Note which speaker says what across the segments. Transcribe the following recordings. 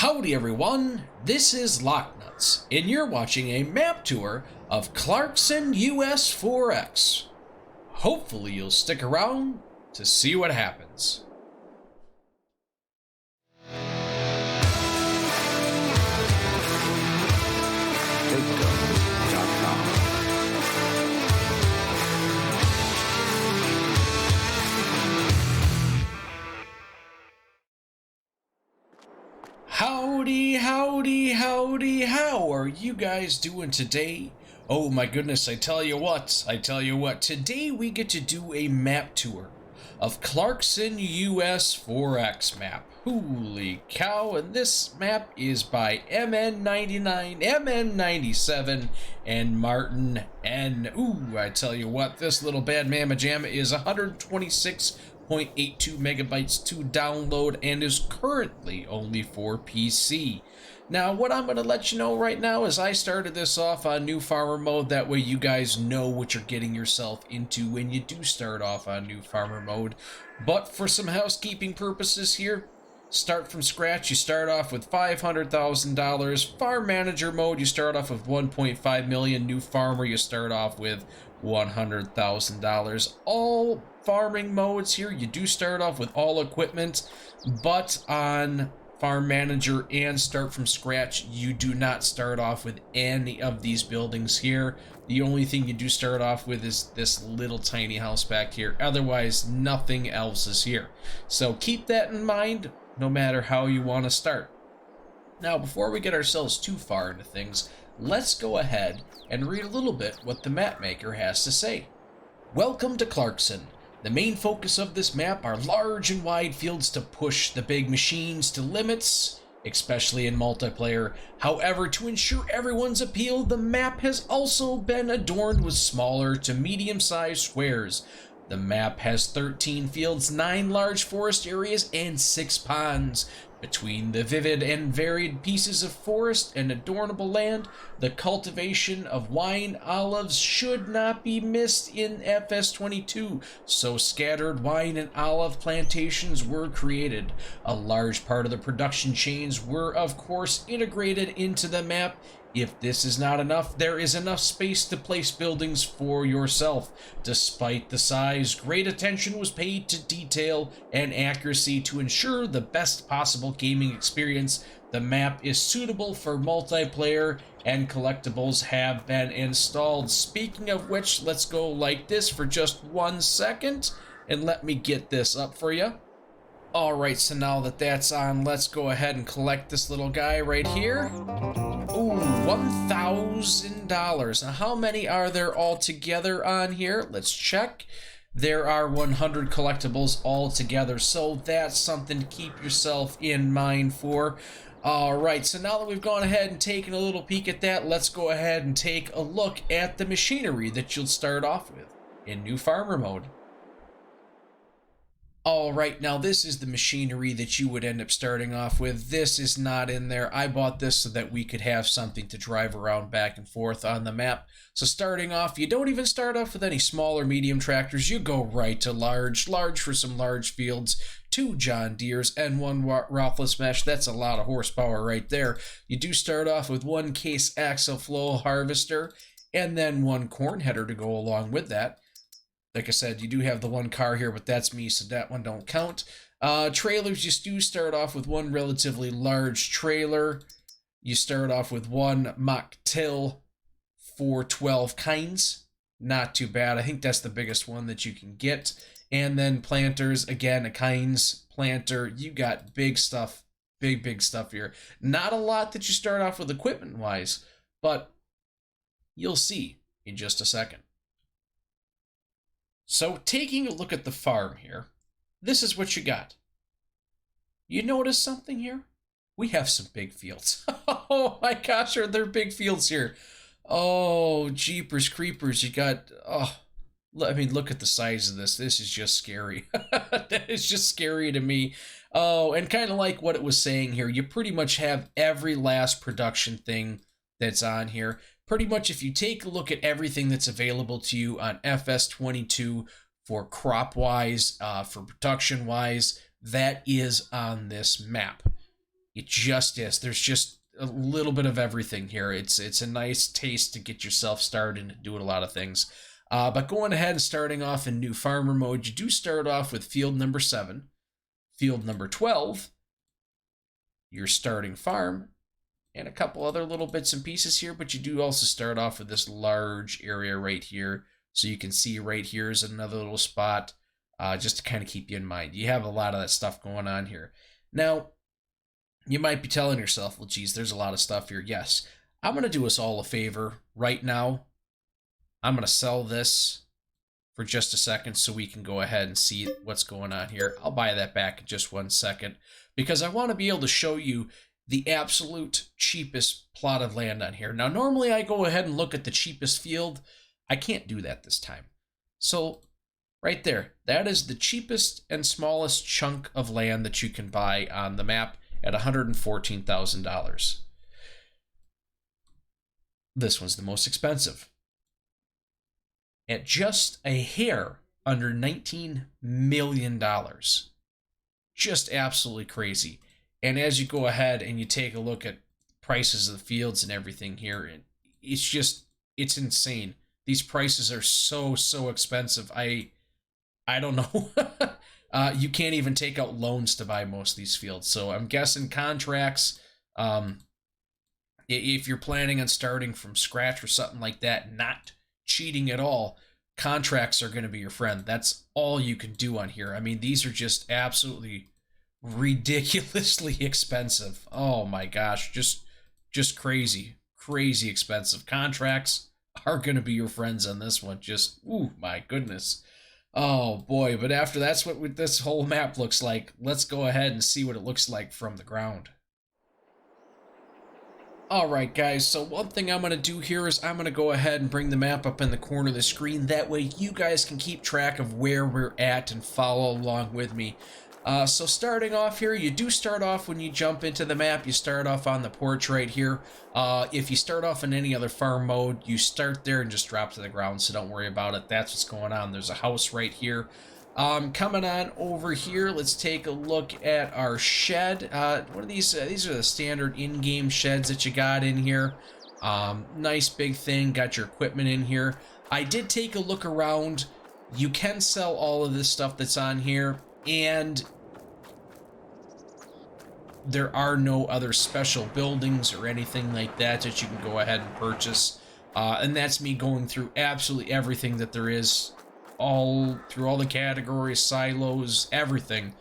Speaker 1: Howdy everyone, this is LockNutz, and you're watching a map tour of Clarkson US 4X. Hopefully you'll stick around to see what happens. Howdy, how are you guys doing today? Oh my goodness, I tell you what, today we get to do a map tour of Clarkson US 4X map. Holy cow, and this map is by MN99, MN97, and MartinN. Ooh, I tell you what, this little bad mamma jamma is 126.82 megabytes to download and is currently only for PC. Now, what I'm going to let you know right now is I started this off on new farmer mode. That way you guys know what you're getting yourself into when you do start off on new farmer mode. But for some housekeeping purposes here, start from scratch. You start off with $500,000. Farm manager mode, you start off with 1.5 million. New farmer, you start off with $100,000. All farming modes here, you do start off with all equipment, but on farm manager and start from scratch, you do not start off with any of these buildings here. The only thing you do start off with is this little tiny house back here. Otherwise, nothing else is here. So keep that in mind no matter how you want to start. Now, before we get ourselves too far into things, let's go ahead and read a little bit what the map maker has to say. Welcome to Clarkson. The main focus of this map are large and wide fields to push the big machines to limits, especially in multiplayer. However, to ensure everyone's appeal, the map has also been adorned with smaller to medium-sized squares. The map has 13 fields, 9 large forest areas, and 6 ponds. Between the vivid and varied pieces of forest and adornable land, the cultivation of wine olives should not be missed in FS22, so scattered wine and olive plantations were created. A large part of the production chains were, of course, integrated into the map. If this is not enough, there is enough space to place buildings for yourself. Despite the size, great attention was paid to detail and accuracy to ensure the best possible gaming experience. The map is suitable for multiplayer and collectibles have been installed. Speaking of which, let's go like this for just 1 second and let me get this up for you. Alright, so now that that's on, let's go ahead and collect this little guy right here. Ooh, $1,000. Now, how many are there all together on here? Let's check. There are 100 collectibles all together, so that's something to keep yourself in mind for. Alright, so now that we've gone ahead and taken a little peek at that, let's go ahead and take a look at the machinery that you'll start off with in new farmer mode. Alright, now this is the machinery that you would end up starting off with. This is not in there. I bought this so that we could have something to drive around back and forth on the map. So starting off, you don't even start off with any small or medium tractors. You go right to large for some large fields. 2 John Deeres and 1 Rothless Mesh. That's a lot of horsepower right there. You do start off with 1 Case Axle Flow Harvester and then 1 corn header to go along with that. Like I said, you do have the 1 car here, but that's me, so that one don't count. Trailers, you do start off with 1 relatively large trailer. You start off with 1 Mach Till 412 kinds. Not too bad. I think that's the biggest one that you can get. And then planters, again, a kinds planter. You got big stuff, big stuff here. Not a lot that you start off with equipment-wise, but you'll see in just a second. So, taking a look at the farm here, this is what you got. You notice something here? We have some big fields. Oh my gosh, are there big fields here? Oh, jeepers creepers, you got, oh, I mean, look at the size of this. This is just scary. That is just scary to me. Oh, and kind of like what it was saying here, you pretty much have every last production thing that's on here. Pretty much if you take a look at everything that's available to you on FS22 for crop-wise, for production-wise, that is on this map. It just is. There's just a little bit of everything here. It's a nice taste to get yourself started and doing a lot of things. But going ahead and starting off in new farmer mode, you do start off with field number 7, field number 12, your starting farm, and a couple other little bits and pieces here, but you do also start off with this large area right here. So you can see right here is another little spot, just to kind of keep you in mind. You have a lot of that stuff going on here. Now, you might be telling yourself, well, geez, there's a lot of stuff here. Yes, I'm going to do us all a favor right now. I'm going to sell this for just a second so we can go ahead and see what's going on here. I'll buy that back in just 1 second because I want to be able to show you the absolute cheapest plot of land on here. Now, normally I go ahead and look at the cheapest field. I can't do that this time. So right there, that is the cheapest and smallest chunk of land that you can buy on the map at $114,000. This one's the most expensive, at just a hair under $19 million. Just absolutely crazy. And as you go ahead and you take a look at prices of the fields and everything here, it's insane. These prices are so expensive. I don't know. You can't even take out loans to buy most of these fields. So I'm guessing contracts, if you're planning on starting from scratch or something like that, not cheating at all, contracts are going to be your friend. That's all you can do on here. I mean, these are just absolutely ridiculously expensive. Oh my gosh, just crazy expensive. Contracts are going to be your friends on this one. Just, ooh, my goodness. Oh boy, but after that's what this whole map looks like. Let's go ahead and see what it looks like from the ground. Alright guys, so one thing I'm going to do here is I'm going to go ahead and bring the map up in the corner of the screen. That way you guys can keep track of where we're at and follow along with me. So starting off here, you do start off when you jump into the map. You start off on the porch right here. If you start off in any other farm mode, you start there and just drop to the ground, so don't worry about it. That's what's going on. There's a house right here. Coming on over here, let's take a look at our shed. What are these? These are the standard in-game sheds that you got in here. Nice big thing. Got your equipment in here. I did take a look around. You can sell all of this stuff that's on here, and there are no other special buildings or anything like that you can go ahead and purchase. And that's me going through absolutely everything that there is, all through all the categories, silos, everything.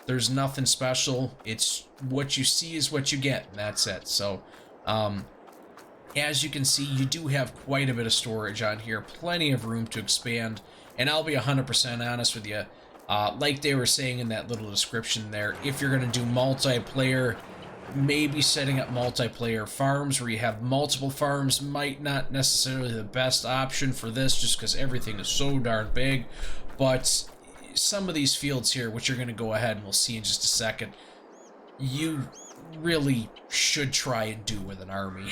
Speaker 1: There's nothing special. It's what you see is what you get, and that's it. So as you can see, you do have quite a bit of storage on here, plenty of room to expand. And I'll be 100% honest with you, like they were saying in that little description there, if you're going to do multiplayer, maybe setting up multiplayer farms where you have multiple farms might not necessarily the best option for this, just because everything is so darn big. But some of these fields here, which you're going to go ahead and we'll see in just a second, you really should try and do with an army.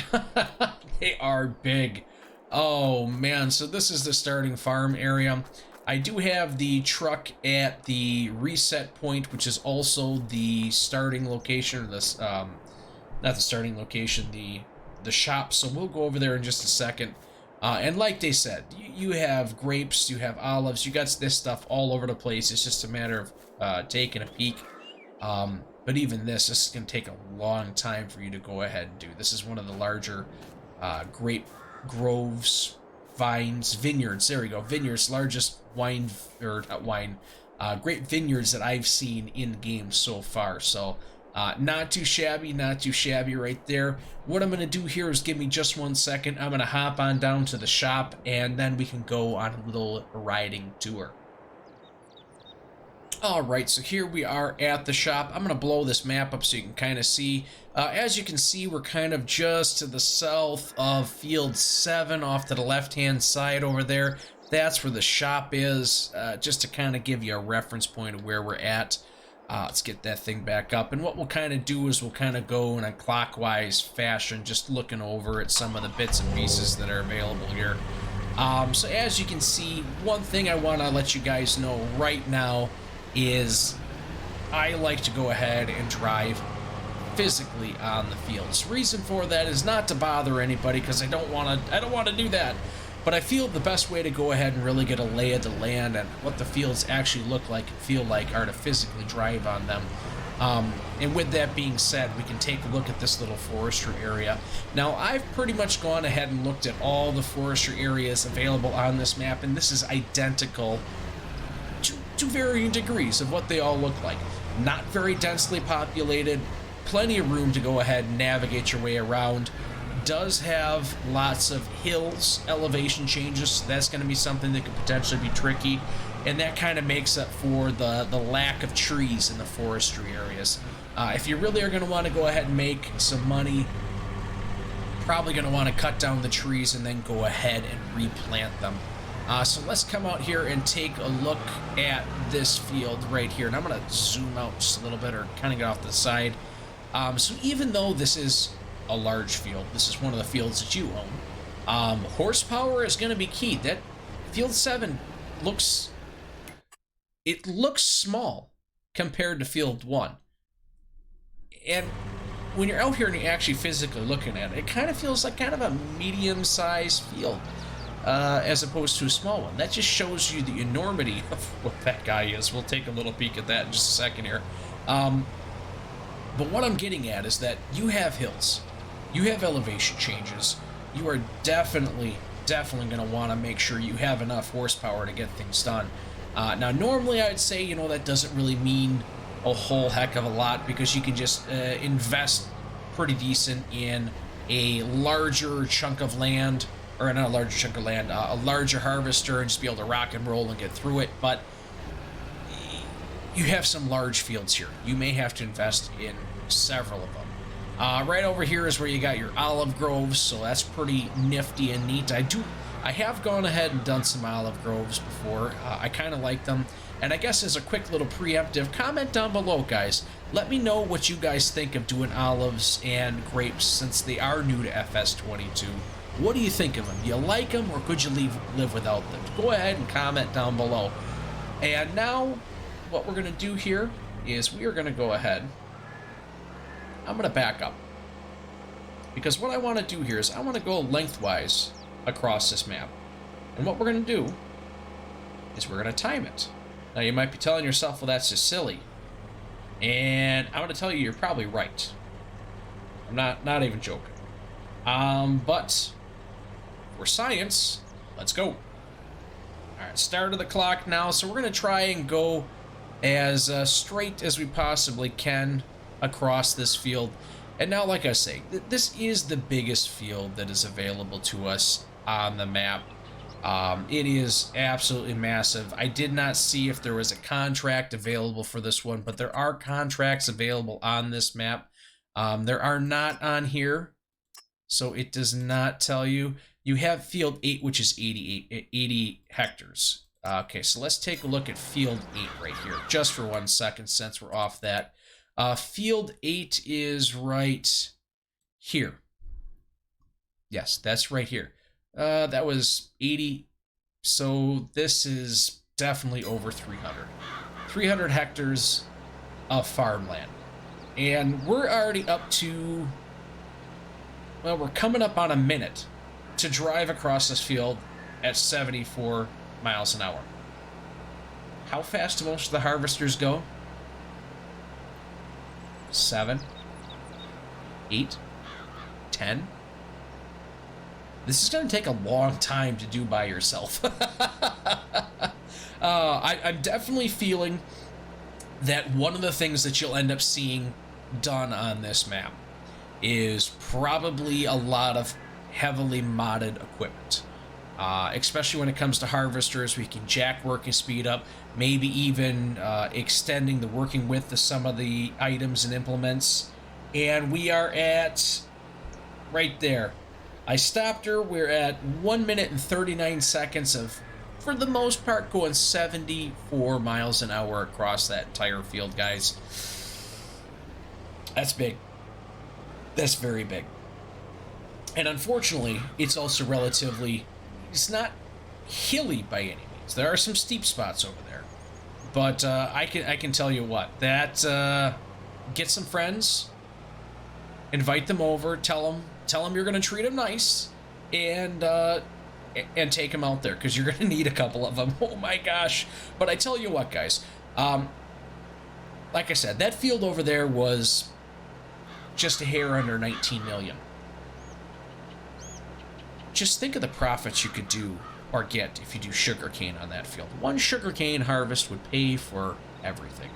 Speaker 1: They are big. Oh man, so this is the starting farm area. I do have the truck at the reset point, which is also the starting location, or this, not the starting location, the shop. So we'll go over there in just a second. And like they said, you have grapes, you have olives, you got this stuff all over the place. It's just a matter of taking a peek. But even this is going to take a long time for you to go ahead and do. This is one of the larger grape groves, vines, vineyards. There we go. Vineyards, largest wine, or not wine, grape vineyards that I've seen in game so far. So not too shabby right there. What I'm going to do here is give me just 1 second. I'm going to hop on down to the shop, and then we can go on a little riding tour. Alright, so here we are at the shop. I'm going to blow this map up so you can kind of see. As you can see, we're kind of just to the south of Field 7 off to the left-hand side over there. That's where the shop is, just to kind of give you a reference point of where we're at. Let's get that thing back up. And what we'll kind of do is we'll kind of go in a clockwise fashion, just looking over at some of the bits and pieces that are available here. So as you can see, one thing I want to let you guys know right now is I like to go ahead and drive physically on the fields. Reason for that is not to bother anybody, because I don't want to do that. But I feel the best way to go ahead and really get a lay of the land and what the fields actually look like and feel like are to physically drive on them. And with that being said, we can take a look at this little forestry area. Now, I've pretty much gone ahead and looked at all the forestry areas available on this map, and this is identical to varying degrees of what they all look like. Not very densely populated, plenty of room to go ahead and navigate your way around. Does have lots of hills, elevation changes, so that's going to be something that could potentially be tricky, and that kind of makes up for the lack of trees in the forestry areas. If you really are going to want to go ahead and make some money, probably going to want to cut down the trees and then go ahead and replant them. So let's come out here and take a look at this field right here, and I'm going to zoom out just a little bit, or kind of get off to the side. So even though this is a large field, this is one of the fields that you own, horsepower is going to be key. That field 7 looks small compared to field 1, and when you're out here and you're actually physically looking at it, it kind of feels like kind of a medium-sized field, as opposed to a small one. That just shows you the enormity of what that guy is. We'll take a little peek at that in just a second here. But what I'm getting at is that you have hills, you have elevation changes. You are definitely going to want to make sure you have enough horsepower to get things done. Now, normally I'd say, you know, that doesn't really mean a whole heck of a lot, because you can just invest pretty decent in a larger chunk of land, or not a larger chunk of land, a larger harvester, and just be able to rock and roll and get through it. But you have some large fields here. You may have to invest in several of them. Right over here is where you got your olive groves, so that's pretty nifty and neat. I have gone ahead and done some olive groves before. I kind of like them. And I guess as a quick little preemptive, comment down below, guys. Let me know what you guys think of doing olives and grapes, since they are new to FS22. What do you think of them? Do you like them, or could you live without them? Go ahead and comment down below. And now, what we're going to do here is we are going to go ahead. I'm going to back up, because what I want to do here is I want to go lengthwise across this map. And what we're going to do is we're going to time it. Now, you might be telling yourself, well, that's just silly. And I'm going to tell you, you're probably right. I'm not even joking. But for science, let's go. All right, start of the clock now. So we're going to try and go as straight as we possibly can across this field. And now, like I say, this is the biggest field that is available to us on the map. It is absolutely massive. I did not see if there was a contract available for this one, but there are contracts available on this map. There are not on here, so it does not tell you. You have field 8, which is 80 hectares. Okay, so let's take a look at field 8 right here, just for 1 second, since we're off that. Field 8 is right here. Yes, that's right here. That was 80, so this is definitely over 300. 300 hectares of farmland. And we're already up to, well, we're coming up on a minute to drive across this field at 74 miles an hour. How fast do most of the harvesters go? 7, 8, 10. This is going to take a long time to do by yourself. I'm definitely feeling that one of the things that you'll end up seeing done on this map is probably a lot of heavily modded equipment. Especially when it comes to harvesters, we can jack working speed up, maybe even extending the working width of some of the items and implements. And we are at right there. I stopped her. We're at 1 minute and 39 seconds of, for the most part, going 74 miles an hour across that entire field, guys. That's big. That's very big. And unfortunately, it's also relatively, it's not hilly by any means. There are some steep spots over there. But I can tell you what, that get some friends, invite them over, tell them you're going to treat them nice, and take them out there, because you're going to need a couple of them. Oh my gosh. But I tell you what, guys, like I said, that field over there was just a hair under 19 million. Just think of the profits you could do or get if you do sugarcane on that field. One sugarcane harvest would pay for everything.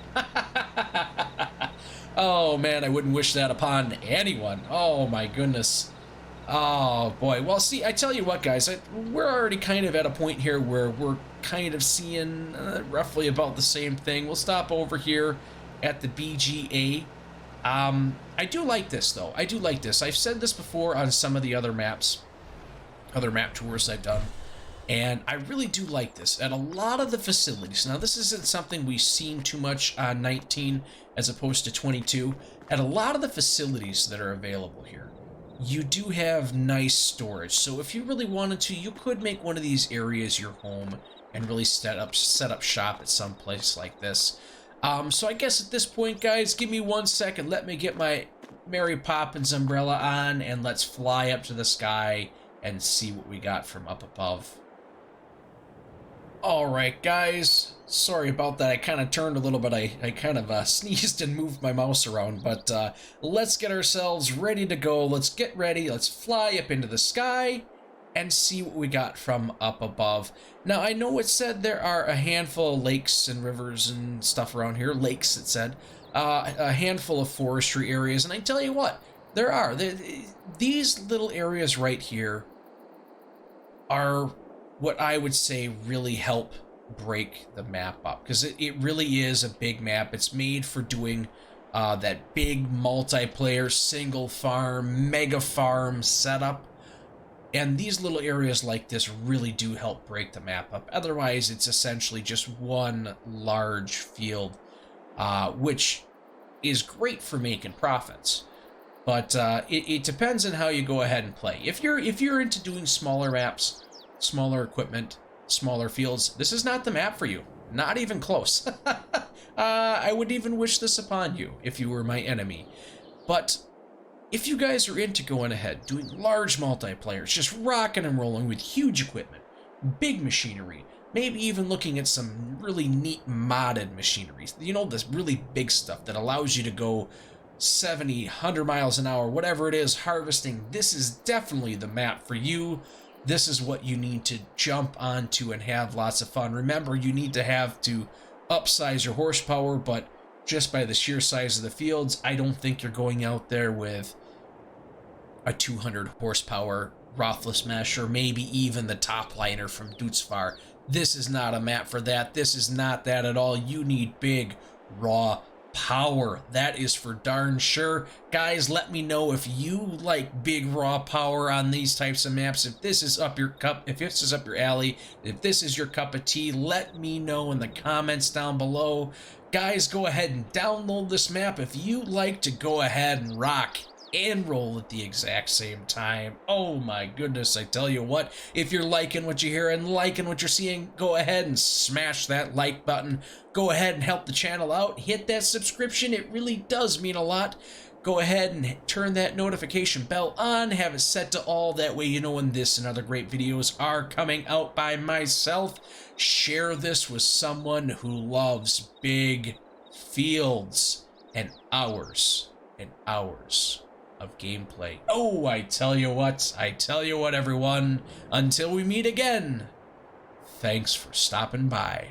Speaker 1: Oh man, I wouldn't wish that upon anyone. Oh my goodness. Oh boy. Well, see, I tell you what, guys, we're already kind of at a point here where we're kind of seeing roughly about the same thing. We'll stop over here at the BGA. I do like this, though. I do like this. I've said this before on some of the other maps, other map tours I've done, and I really do like this. At a lot of the facilities, now this isn't something we've seen too much on 19 as opposed to 22. At a lot of the facilities that are available here, you do have nice storage. So if you really wanted to, you could make one of these areas your home and really set up shop at some place like this. So I guess at this point, guys, give me 1 second. Let me get my Mary Poppins umbrella on, and let's fly up to the sky and see what we got from up above. All right, guys. Sorry about that. I kind of turned a little bit. I kind of sneezed and moved my mouse around. But let's get ourselves ready to go. Let's get ready. Let's fly up into the sky and see what we got from up above. Now, I know it said there are a handful of lakes and rivers and stuff around here. Lakes, it said. A handful of forestry areas. And I tell you what, there are. These little areas right here are what I would say really help break the map up. Because it really is a big map. It's made for doing that big multiplayer, single farm, mega farm setup. And these little areas like this really do help break the map up. Otherwise, it's essentially just one large field, which is great for making profits. But it depends on how you go ahead and play. If you're into doing smaller maps, smaller equipment, smaller fields, this is not the map for you. Not even close. I would even wish this upon you if you were my enemy. But if you guys are into going ahead, doing large multiplayers, just rocking and rolling with huge equipment, big machinery, maybe even looking at some really neat modded machinery, you know, this really big stuff that allows you to go 70, 100 miles an hour, whatever it is, harvesting, this is definitely the map for you. This is what you need to jump onto and have lots of fun. Remember, you need to have to upsize your horsepower, but just by the sheer size of the fields, I don't think you're going out there with a 200 horsepower Rothless Mesh, or maybe even the top liner from Dutzfar. This is not a map for that. This is not that at all. You need big, raw power. That is for darn sure. Guys, let me know if you like big, raw power on these types of maps. If this is up your if this is up your alley, if this is your cup of tea, let me know in the comments down below. Guys, go ahead and download this map if you like to go ahead and rock and roll at the exact same time. Oh my goodness, I tell you what, if you're liking what you hear and liking what you're seeing, go ahead and smash that like button. Go ahead and help the channel out. Hit that subscription. It really does mean a lot. Go ahead and turn that notification bell on. Have it set to all. That way you know when this and other great videos are coming out by myself. Share this with someone who loves big fields and hours of gameplay. Oh, I tell you what, everyone. Until we meet again, thanks for stopping by.